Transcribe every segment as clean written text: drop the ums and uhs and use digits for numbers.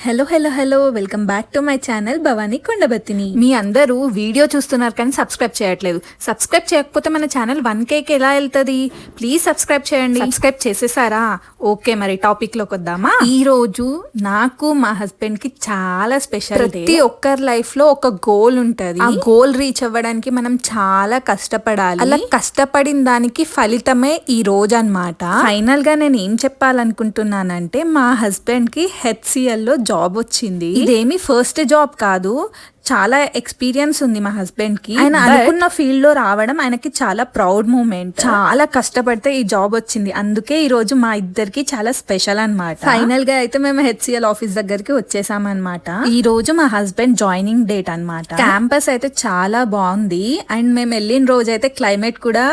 Hello hello hello welcome back to my channel Bhavani Kondabattini. మీ అందరూ video చూస్తున్నారు కానీ సబ్స్క్రైబ్ చేయట్లేదు. సబ్స్క్రైబ్ చేయకపోతే మన ఛానల్ 1Kకి ఎలా వెళ్తుంది? ప్లీజ్ సబ్స్క్రైబ్ చేయండి. సబ్స్క్రైబ్ చేసేసారా? ఓకే, మరి టాపిక్ లోకి వద్దామా. ఈ రోజు నాకు మా హస్బెండ్ కి చాలా స్పెషల్. ప్రతి ఒక్కరి లైఫ్ లో ఒక గోల్ ఉంటది. ఆ గోల్ రీచ్ అవ్వడానికి మనం చాలా కష్టపడాలి. అలా కష్టపడిన దానికి ఫలితమే ఈ రోజు అన్నమాట. ఫైనల్ గా నేను ఏం చెప్పాలనుకుంటున్నానంటే, మా హస్బెండ్ కి HCL లో జాబ్ వచ్చింది. ఇదేమి ఫస్ట్ జాబ్ కాదు, చాలా ఎక్స్పీరియన్స్ ఉంది మా హస్బెండ్ కి. ఆయన అనుకున్న ఫీల్డ్ లో రావడం ఆయనకి చాలా ప్రౌడ్ మూమెంట్. చాలా కష్టపడితే ఈ జాబ్ వచ్చింది, అందుకే ఈ రోజు మా ఇద్దరికి చాలా స్పెషల్ అన్నమాట. ఫైనల్ గా అయితే మేము HCL ఆఫీస్ దగ్గరికి వచ్చేసాం అనమాట. ఈ రోజు మా హస్బెండ్ జాయినింగ్ డేట్ అన్నమాట. క్యాంపస్ అయితే చాలా బాగుంది. అండ్ మేము వెళ్ళిన రోజు అయితే క్లైమేట్ కూడా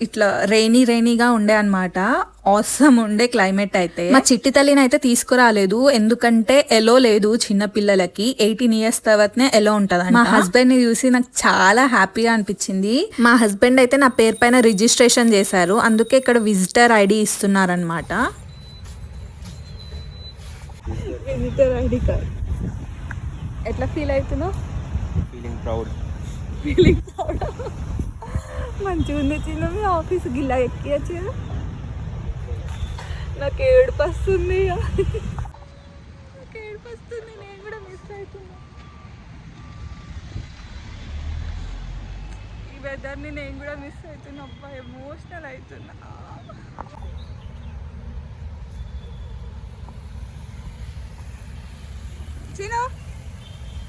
ఇట్లా రైనీగా ఉండే అనమాట. ఆసమ్ ఉండే క్లైమేట్. అయితే మా చిట్టి తల్లిని అయితే తీసుకురాలేదు, ఎందుకంటే ఎలో లేదు చిన్న పిల్లలకి. 18 years తర్వాతనే ఎలో ఉంటది. మా హస్బెండ్ ని చూసి నాకు చాలా హ్యాపీగా అనిపించింది. మా హస్బెండ్ అయితే నా పేరు పైన రిజిస్ట్రేషన్ చేశారు, అందుకే ఇక్కడ విజిటర్ ID ఇస్తున్నారనమాట. విజిటర్ ID కార్డ్ ఎట్లా ఫీల్ అవుతున్నావు? Feeling proud. మంచిగా ఉంది చిన్న. మీ ఆఫీస్ గిల్లా ఎక్కియచ్చు కదా. నాకు ఏడుపు వస్తుంది, నేను కూడా మిస్ అవుతున్నా. ఈ వెదర్ని నేను కూడా మిస్ అవుతున్నా. అబ్బా, ఎమోషనల్ అవుతున్నా. చిను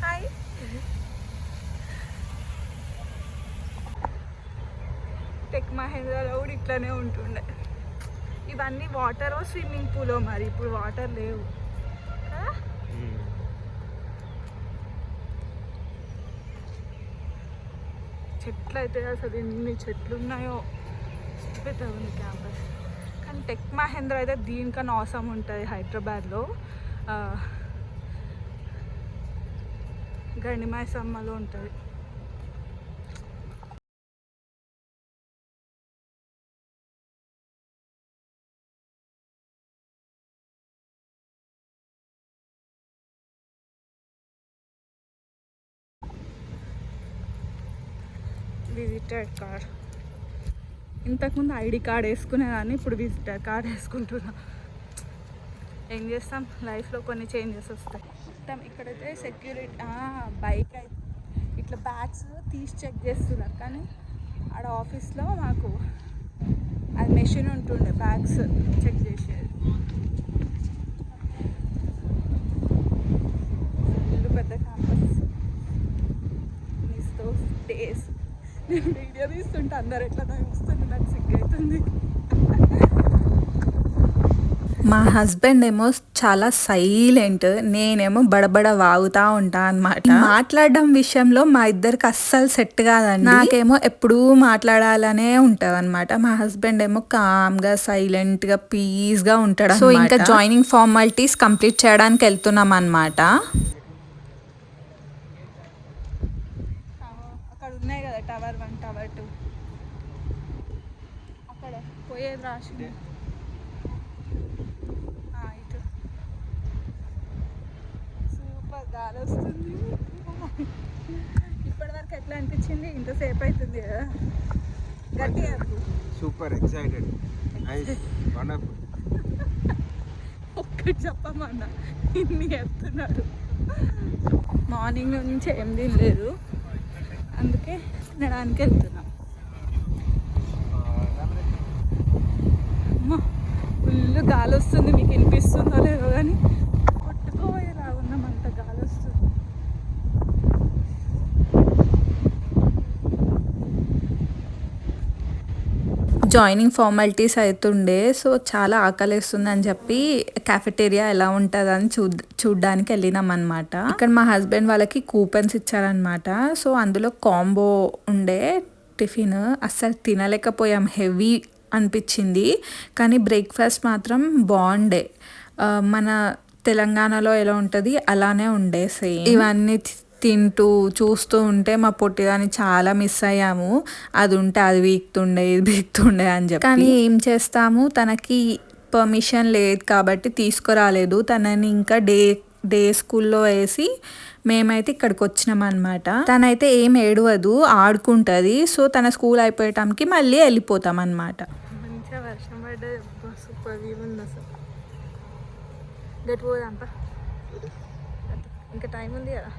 హాయ్. టెక్ మహేంద్రలో కూడా ఇట్లానే ఉంటుండే. ఇవన్నీ వాటర్ స్విమ్మింగ్ పూల్, మరి ఇప్పుడు వాటర్ లేవు. చెట్లు అయితే అసలు ఎన్ని చెట్లు ఉన్నాయో, పెద్దగా ఉంది క్యాంపస్. కానీ టెక్ మహేంద్ర అయితే దీనికన్నా అవసరం ఉంటుంది హైదరాబాద్లో. గండిమైసమ్మలో ఉంటుంది. విజిటర్ కార్డ్, ఇంతకుముందు ID కార్డ్ వేసుకునేదాన్ని, ఇప్పుడు విజిటర్ కార్డ్ వేసుకుంటున్నా. ఏం చేస్తాం, లైఫ్లో కొన్ని చేంజెస్ వస్తాయి. మొత్తం ఇక్కడైతే సెక్యూరిటీ బైక్ అయితే ఇట్లా బ్యాగ్స్ తీసి చెక్ చేస్తున్నారు, కానీ ఆడ ఆఫీస్లో మాకు అది మెషిన్ ఉంటుండే బ్యాగ్స్ చెక్ చేసేది. ఇల్లు పెద్ద క్యాంపస్. Miss those days. నేను వీడియో తీస్తుంటే అందరు ఎట్లా చూస్తుంటే నాకు సిగ్గవుతుంది. మా హస్బెండ్ ఏమో చాలా సైలెంట్, నేనేమో బడబడ వాగుతా ఉంటా అన్నమాట. మాట్లాడడం విషయంలో మా ఇద్దరికి అస్సలు సెట్ కాదండి. నాకేమో ఎప్పుడూ మాట్లాడాలనే ఉంటది అనమాట. మా హస్బెండ్ ఏమో కామ్ గా సైలెంట్ గా పీస్ గా ఉంటాడు. సో ఇంకా జాయినింగ్ ఫార్మాలిటీస్ కంప్లీట్ చేయడానికి వెళ్తున్నాం అనమాట. ఉన్నాయి కదా టవర్ 1, టవర్ 2, అక్కడ పోయేది రాసింది. ఇటు సూపర్ గాలి వస్తుంది. ఇప్పటివరకు ఎట్లా అనిపించింది? ఇంతసేపు అవుతుంది కదా. గట్టిగా సూపర్ ఎక్సైటెడ్, వండర్ఫుల్. ఒక్కటి చెప్పమన్నా ఇన్ని చెప్తున్నారు. మార్నింగ్ నుంచి ఏం తినలేదు, అందుకే తినడానికి వెళ్తున్నాం. అమ్మ, ఫుల్ గాలి వస్తుంది. మీకు వినిపిస్తుందో లేదో కానీ కొట్టుకోయేలా ఉన్నాం, అంత గాలి వస్తుంది. జాయినింగ్ ఫార్మాలిటీస్ అవుతుండే, సో చాలా ఆకలిస్తుంది అని చెప్పి క్యాఫెటేరియా ఎలా ఉంటుందని చూడ్డానికి వెళ్ళినాం అనమాట. ఇక్కడ మా హస్బెండ్ వాళ్ళకి కూపన్స్ ఇచ్చారనమాట. సో అందులో కాంబో ఉండే టిఫిన్, అస్సలు తినలేకపోయాం, హెవీ అనిపించింది. కానీ బ్రేక్ఫాస్ట్ మాత్రం బాగుండే. మన తెలంగాణలో ఎలా ఉంటుంది అలానే ఉండే సేమ్. ఇవన్నీ తింటూ చూస్తూ ఉంటే మా పొట్టిదాన్ని చాలా మిస్ అయ్యాము. అది ఉంటే అది వీక్తుండే, ఇది వీక్తుండే అని చెప్పి. కానీ ఏం చేస్తాము, తనకి పర్మిషన్ లేదు కాబట్టి తీసుకురాలేదు. తనని ఇంకా డే స్కూల్లో వేసి మేమైతే ఇక్కడికి వచ్చినాం అనమాట. తనైతే ఏం ఏడవదు, ఆడుకుంటుంది. సో తన స్కూల్ అయిపోయటానికి మళ్ళీ వెళ్ళిపోతాం అనమాట. మంచిగా వర్షం పడ్డ సూపర్ వ్యూ ఉంది అసలు. గట్టి పోదాంపా, ఇంకా టైం ఉంది కదా.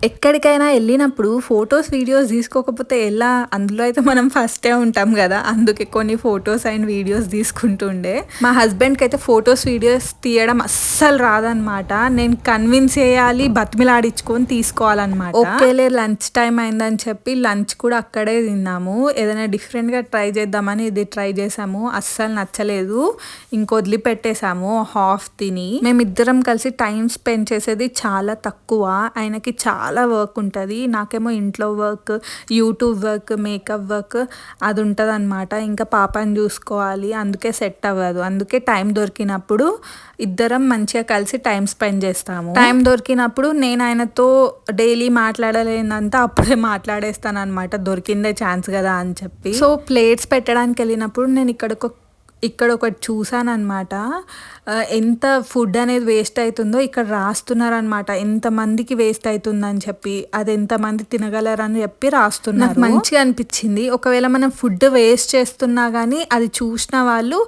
ఎక్కడికైనా వెళ్ళినప్పుడు ఫొటోస్ వీడియోస్ తీసుకోకపోతే ఎలా, అందులో అయితే మనం ఫస్టే ఉంటాం కదా, అందుకే కొన్ని ఫొటోస్ అండ్ వీడియోస్ తీసుకుంటుండే. మా హస్బెండ్కి అయితే ఫొటోస్ వీడియోస్ తీయడం అస్సలు రాదనమాట. నేను కన్విన్స్ చేయాలి, బతిమిలాడించుకొని తీసుకోవాలన్నమాట. ఓకేలే లంచ్ టైం అయిందని చెప్పి లంచ్ కూడా అక్కడే తిన్నాము. ఏదైనా డిఫరెంట్గా ట్రై చేద్దామని ఇది ట్రై చేసాము, అస్సలు నచ్చలేదు, ఇంకొదిలిపెట్టేసాము హాఫ్ తిని. మేమిద్దరం కలిసి టైం స్పెండ్ చేసేది చాలా తక్కువ. ఆయనకి చాలా వర్క్ ఉంటుంది, నాకేమో ఇంట్లో work, YouTube work, makeup work అది ఉంటుంది అనమాట. ఇంకా పాపని చూసుకోవాలి, అందుకే సెట్ అవ్వదు. అందుకే టైం దొరికినప్పుడు ఇద్దరం మంచిగా కలిసి టైం స్పెండ్ చేస్తాము. టైం దొరికినప్పుడు నేను ఆయనతో డైలీ మాట్లాడలేనంతా అప్పుడే మాట్లాడేస్తాను అనమాట, దొరికిందే ఛాన్స్ కదా అని చెప్పి. సో ప్లేట్స్ పెట్టడానికి వెళ్ళినప్పుడు నేను ఇక్కడ ఒకటి చూసాను అనమాట. ఎంత ఫుడ్ అనేది వేస్ట్ అవుతుందో ఇక్కడ రాస్తున్నారనమాట, ఎంతమందికి వేస్ట్ అవుతుందని చెప్పి, అది ఎంతమంది తినగలరని చెప్పి రాస్తున్నారు. నాకు మంచిగా అనిపించింది. ఒకవేళ మనం ఫుడ్ వేస్ట్ చేస్తున్నా కానీ అది చూసిన వాళ్ళు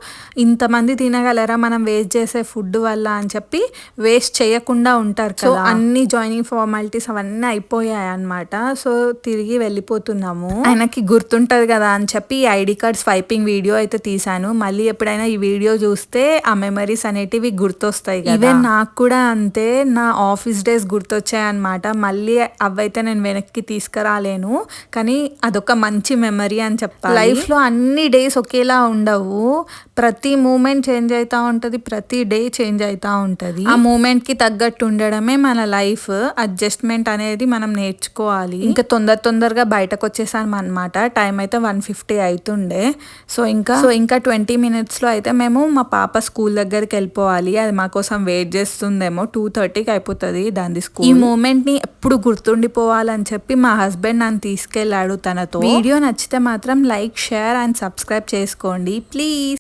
ఇంతమంది తినగలరా మనం వేస్ట్ చేసే ఫుడ్ వల్ల అని చెప్పి వేస్ట్ చేయకుండా ఉంటారు కదా. అన్ని జాయినింగ్ ఫార్మాలిటీస్ అవన్నీ అయిపోయాయి అనమాట. సో తిరిగి వెళ్ళిపోతున్నాము. ఆయనకి గుర్తుంటది కదా అని చెప్పి ఐడి కార్డ్ స్వైపింగ్ వీడియో అయితే తీసాను. మళ్ళీ ఎప్పుడైనా ఈ వీడియో చూస్తే ఆ మెమరీస్ అనేటివి గుర్తొస్తాయి. ఈవెన్ నాకు కూడా అంతే, నా ఆఫీస్ డేస్ గుర్తొచ్చాయి అనమాట. మళ్ళీ అవైతే నేను వెనక్కి తీసుకురాలేను, కానీ అదొక మంచి మెమరీ అని చెప్పాలి. లైఫ్ లో అన్ని డేస్ ఒకేలా ఉండవు, ప్రతి మూమెంట్ చేంజ్ అవుతా ఉంటది, ప్రతి డే చేంజ్ అవుతా ఉంటది. ఆ మూమెంట్ కి తగ్గట్టు ఉండడమే మన లైఫ్. అడ్జస్ట్మెంట్ అనేది మనం నేర్చుకోవాలి. ఇంకా తొందరగా బయటకు వచ్చేసాం అనమాట. టైం అయితే 1:50 అవుతుండే. సో ఇంకా 20 minutesలో అయితే మేము మా పాప స్కూల్ దగ్గరికి వెళ్ళిపోవాలి. అది మా కోసం వెయిట్ చేస్తుందేమో. 2:30కి అయిపోతుంది దాని స్కూల్. ఈ మూమెంట్ ని ఎప్పుడు గుర్తుండిపోవాలని చెప్పి మా హస్బెండ్ నన్ను తీసుకెళ్ళాడు తనతో. వీడియో నచ్చితే మాత్రం లైక్, షేర్ అండ్ సబ్స్క్రైబ్ చేసుకోండి ప్లీజ్.